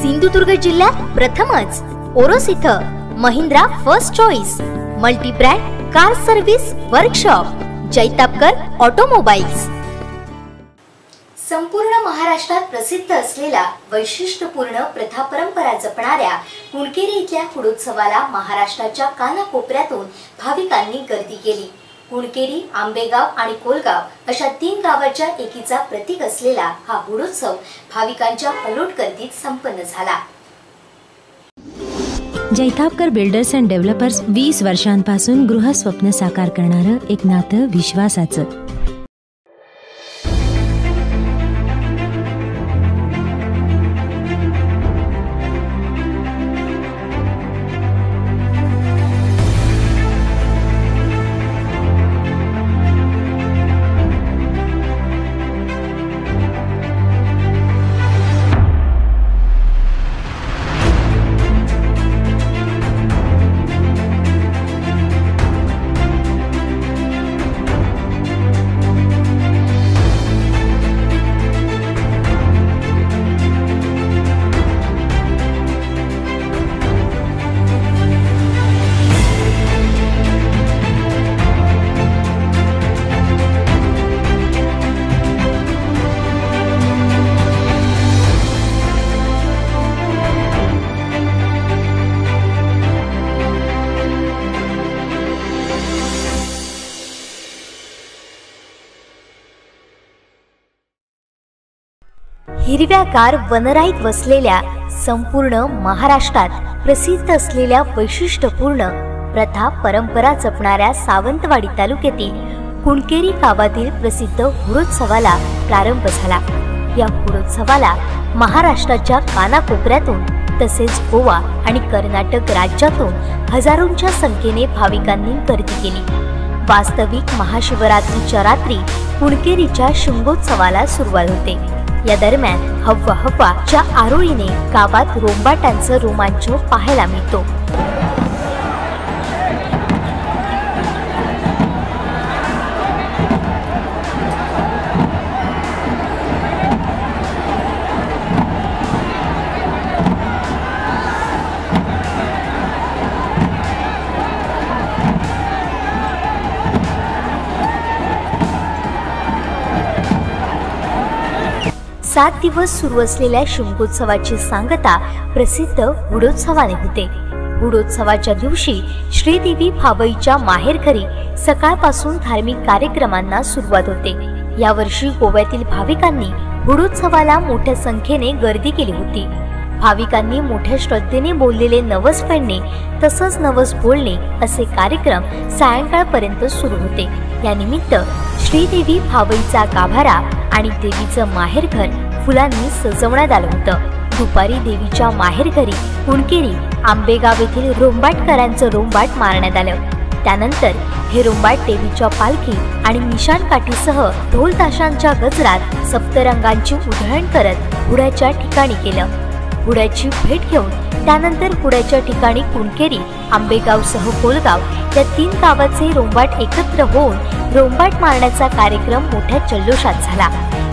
सिंधुदुर्ग जिल्ह्यात प्रथमच ओरोस इथं Mahindra first choice multi brand car service workshop Jaitapkar automobiles. संपूर्ण महाराष्ट्रात प्रसिद्ध असलेला वैशिष्ट्यपूर्ण प्रथा परंपरा जपणाऱ्या कुणकेरी इथल्या हुडोत्सवाला महाराष्ट्राच्या कानाकोपऱ्यातून भाविकांनी गर्दी केली। कुणकेरी, आंबेगाव आणि कोलगाव अशा 3 गावाच्या एकीचा प्रतीक असलेला हा हुडोत्सव भाविकांच्या अलोट गर्दीत संपन्न झाला। जैतापकर बिल्डर्स अँड डेव्हलपर्स 20 वर्षांपासून गृहस्वप्न साकार करणारं एक नातं विश्वासाचं। हिरव्यागार वनराईत वसलेल्या संपूर्ण महाराष्ट्रात प्रसिद्ध असलेल्या वैशिष्ट्यपूर्ण प्रथा परंपरा जपणाऱ्या सावंतवाडी तालुक्यातील कुणकेरी गावातील प्रसिद्ध हुडोत्सवाला प्रारंभ झाला। या हुडोत्सवाला महाराष्ट्राच्या कानाकोपऱ्यातून तसेच गोवा आणि कर्नाटक राज्यातून हजारोंच्या संख्येने भाविकांनी गर्दी केली। वास्तविक महाशिवरात्रीच्या रात्री कुणकेरीच्या शिमगोत्सवाला सुरुवात होते। या दरम्यान हव्वा हव्वाच्या आरोळीने गावात रोंबाटांचं रोमांच पाहायला मिळतो। सात दिवस सुरू असलेल्या शिमगोत्सवाची सांगता प्रसिद्ध हुडोत्सवाने होते। हुडोत्सवाच्या दिवशी श्रीदेवी भावईच्या माहेरघरी सकाळपासून धार्मिक कार्यक्रमांना सुरुवात होते। यावर्षी गोव्यातील भाविकांनी हुडोत्सवाला मोठ्या संख्येने गर्दी केली होती। भाविकांनी मोठ्या श्रद्धेने बोललेले नवस फेडणे तसंच नवस बोलणे असे कार्यक्रम सायंकाळपर्यंत सुरू होते। या निमित्त श्रीदेवी भावईचा गाभारा आणि देवीचं माहेरघर फुलांनी सजवण्यात आलं होतं। दुपारी देवीच्या माहेरघरी कुणकेरी, आंबेगाव येथील रोंबाटकरांचं रोंबाट मारण्यात आलं। त्यानंतर हे रोंबाट देवीच्या पालखी आणि निशाण काठीसह ढोल ताशांच्या गजरात सप्तरंगांची उधळण करत हुड्याच्या ठिकाणी केलं। हुड्याची भेट घेऊन त्यानंतर हुड्याच्या ठिकाणी कुणकेरी, आंबेगावसह कोलगाव या 3 गावाचे रोंबाट एकत्र होऊन रोंबाट मारण्याचा कार्यक्रम मोठ्या जल्लोषात झाला।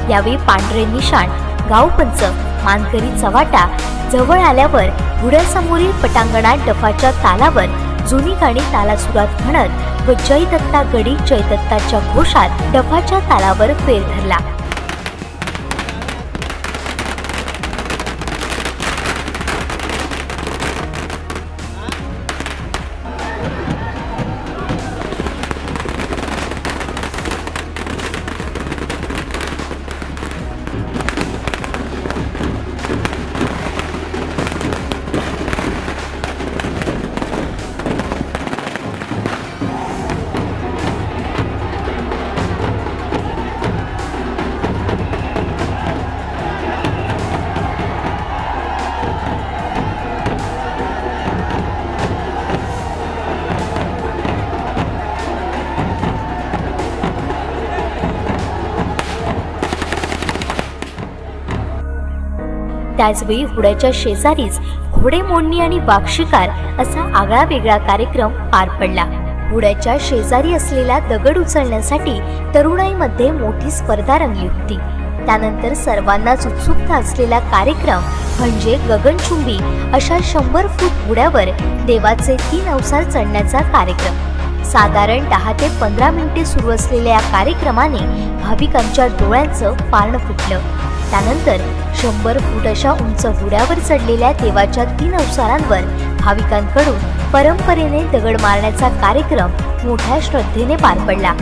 यावेळी पांढरे निशाण, गावपंच, मानकरी चव्हाटा जवळ आल्यावर हुड्यासमोरील पटांगणात डफाच्या तालावर जुनी गाणी तालासुरात म्हणत व जय दत्ता गडी जय दत्ताच्या घोषात डफाच्या तालावर फेर धरला। त्याचवेळी हुड्याच्या शेजारीच घोडेमोडणी आणि वाघ शिकार असा आगळा वेगळा कार्यक्रम पार पडला। हुड्याच्या शेजारी असलेला दगड उचलण्यासाठी तरुणाईमध्ये मोठी स्पर्धा रंगली होती। त्यानंतर सर्वांनाच उत्सुकता असलेला कार्यक्रम म्हणजे गगनचुंबी अशा 100 फूट उड्यावर देवाचे 3 अवतार चढण्याचा कार्यक्रम। साधारण 10 ते 15 मिनिटे सुरू असलेल्या या कार्यक्रमाने भाविकांच्या डोळ्यांचं पारणं फुटलं। त्यानंतर 100 फूट अशा उंच उड्यावर चढलेल्या देवाच्या 3 अवतारांवर भाविकांकडून परंपरेने दगड मारण्याचा कार्यक्रम मोठ्या श्रद्धेने पार पडला।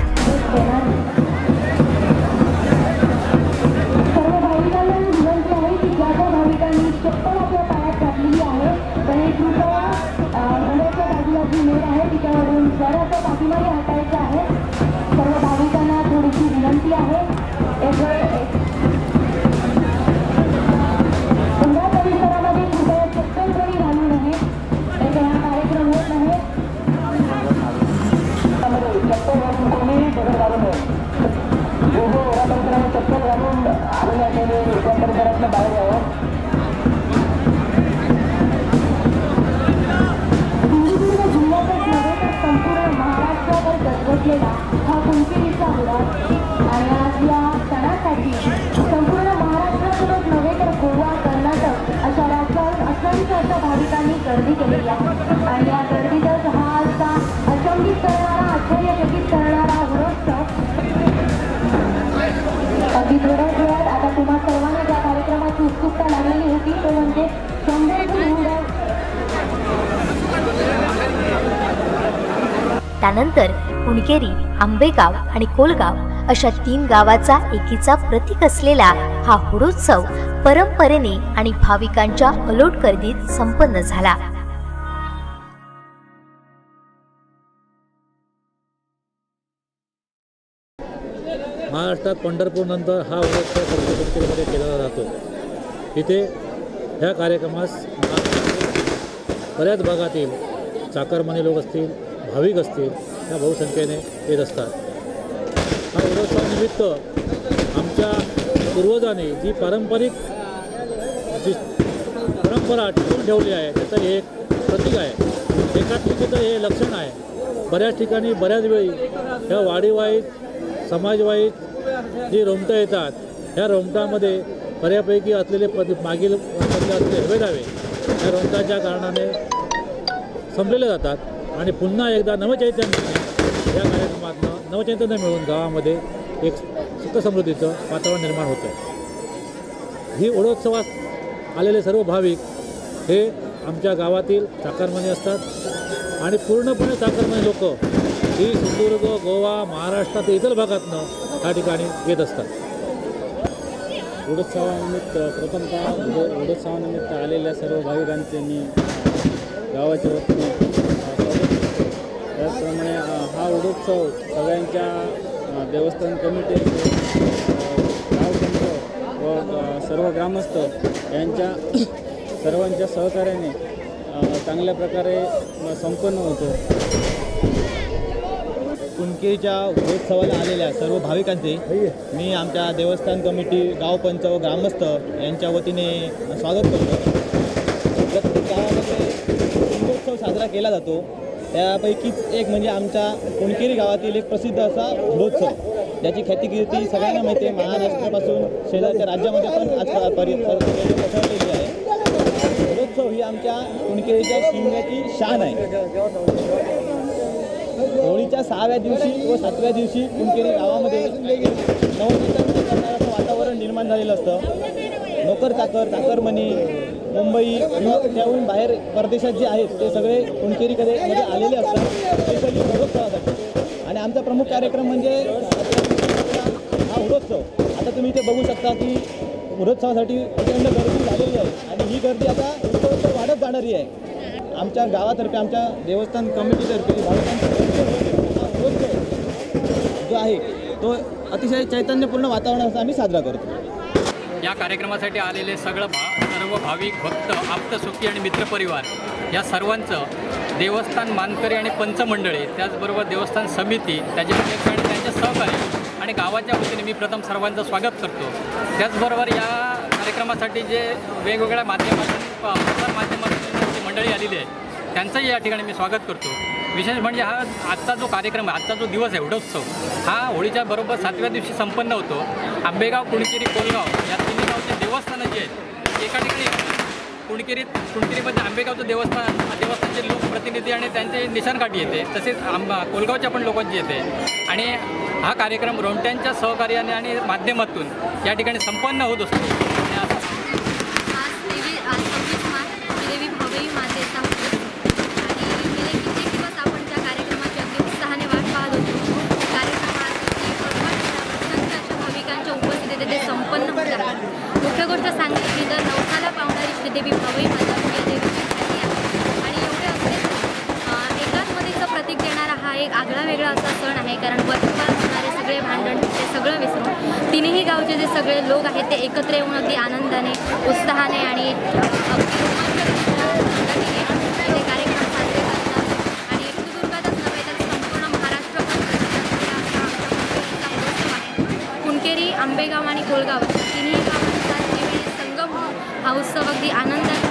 त्यानंतर कुणकेरी, आंबेगाव आणि कोलगाव अशा 3 गावाचा एकीचा प्रतीक असलेला हा हुडोत्सव परंपरेने आणि भाविकांच्या अलोट गर्दीत संपन्न झाला। महाराष्ट्रात पंढरपूरनंतर हा उत्सव कुणकेरीमध्ये केला जातो। इथे ह्या कार्यक्रमास बऱ्याच भागातील चाकरमानी लोक असतील, भाविक असतील, या बहुसंख्येने येत असतात। हा उत्सवानिमित्त आमच्या पूर्वजांनी जी पारंपरिक परंपरा टिकवून ठेवली आहे त्याचं हे एक प्रतीक आहे, एकात्मिकेचं हे लक्षण आहे। बऱ्याच ठिकाणी बऱ्याच वेळी ह्या वाडीवाईज समाजवाईज जी रोमटं येतात, ह्या रोमटामध्ये बऱ्यापैकी असलेले मागील असलेले हवेदावे ह्या रोमटाच्या कारणाने संपलेले जातात आणि पुन्हा एकदा नवचैतन्य या कार्यक्रमातनं नवचैतन्य मिळून गावामध्ये एक सुखसमृद्धीचं वातावरण निर्माण होतं। ही ओढोत्सवात आलेले सर्व भाविक हे आमच्या गावातील चाकरमानी असतात आणि पूर्णपणे चाकरमानी लोक ही सिंधुदुर्ग, गोवा, महाराष्ट्रातील इतर भागातनं त्या ठिकाणी येत असतात। ओढोत्सवानिमित्त प्रथमतः ओढोत्सवानिमित्त आलेल्या सर्व भाविकांचे मी गावाच्या वतीने त्याचप्रमाणे हा ओढोत्सव सगळ्यांच्या देवस्थान कमिटी, गावपंच व सर्व ग्रामस्थ यांच्या सर्वांच्या सहकार्याने चांगल्या प्रकारे संपन्न होतो। कुणकेरीच्या ओढोत्सवाला आलेल्या सर्व भाविकांचे मी आमच्या देवस्थान कमिटी, गावपंच व ग्रामस्थ यांच्या वतीने स्वागत करतो। प्रत्येक गावामध्ये शिमगोत्सव साजरा केला जातो, त्यापैकीच एक म्हणजे आमच्या कुणकेरी गावातील एक प्रसिद्ध असा हुडोत्सव, ज्याची ख्यातिकीर्ती सगळ्यांना माहिती आहे। महाराष्ट्रापासून शेजारच्या राज्यामध्ये पण आजपर्यंत पसरलेली आहे। हुडोत्सव ही आमच्या कुणकेरीच्या शिमग्याची शान आहे। होळीच्या 6व्या दिवशी व 7व्या दिवशी कुणकेरी गावामध्ये नवचैतन्य करणारं वातावरण निर्माण झालेलं असतं। नोकर चाकर, चाकरमणी, मुंबई त्याहून बाहेर परदेशात जे आहेत ते सगळे कुणकेरीकडे मध्ये आलेले असतात स्पेशली हुडोत्सवासाठी। आणि आमचा प्रमुख कार्यक्रम म्हणजे हा हुडोत्सव। आता तुम्ही इथे बघू शकता की हुडोत्सवासाठी प्रचंड गर्दी झालेली आहे आणि ही गर्दी आता उत्सव वाढत जाणारी आहे। आमच्या गावातर्फे, आमच्या देवस्थान कमिटीतर्फे भाविकांचा हा हुडोत्सव जो आहे तो अतिशय चैतन्यपूर्ण वातावरणाचा आम्ही साजरा करतो। या कार्यक्रमासाठी आलेले सर्व भाविक, भक्त, आप्तसुखी आणि मित्रपरिवार या सर्वांचं देवस्थान मानकरी आणि पंचमंडळे, त्याचबरोबर देवस्थान समिती, त्याच्यामध्ये त्यांचे सहकारी आणि गावाच्या वतीने मी प्रथम सर्वांचं स्वागत करतो। त्याचबरोबर या कार्यक्रमासाठी जे वेगवेगळ्या माध्यमातून, प्रसार माध्यमातून जी मंडळी आलेली आहे त्यांचंही या ठिकाणी मी स्वागत करतो। विशेष म्हणजे हा आजचा जो कार्यक्रम आहे, आजचा जो दिवस आहे हुडोत्सव, हा होळीच्या बरोबर 7व्या दिवशी संपन्न होतो। आंबेगाव, कुणकेरी, कोलगाव या 3 गावचे देवस्थानं जे आहेत एका ठिकाणी कुणकेरीमध्ये आंबेगावचं देवस्थानचे लोकप्रतिनिधी आणि त्यांचे निशाणकाठी येते, तसेच कोलगावच्या पण लोकांची येते आणि हा कार्यक्रम रोमट्यांच्या सहकार्याने आणि माध्यमातून या ठिकाणी संपन्न होत असतो. आज 26 मार्च देवी भावई मातेचा आणि गेले कित्येक दिवस आपण त्या कार्यक्रमाची अगदी उत्साहाने वाट पाहत होतो. कार्यक्रम आज भाविकांच्या उपस्थितीत ते संपन्न होत आहे. मुख्य गोष्ट सांगली की जर नवसाला पावणारी श्रीदेवी भावई माता या देवीची ख्याती आहे आणि एवढे असते एकात्मतेचं प्रतीक देणारा हा एक आगळा वेगळा असा सण आहे. कारण वर्षभर होणारे सगळे भांडण ते सगळं विसरून तिन्ही गावचे जे सगळे लोक आहेत ते एकत्र येऊन अगदी आनंदाने उत्साहाने आणि अगदी रोमांचक कार्यक्रम साजरे करतात आणि सिंधुदुर्गातच नव्हे तर संपूर्ण महाराष्ट्रभर कुणकेरी, आंबेगाव आणि कोलगाव तिन्ही गावांचा संगम हा उत्सव अगदी आनंदाने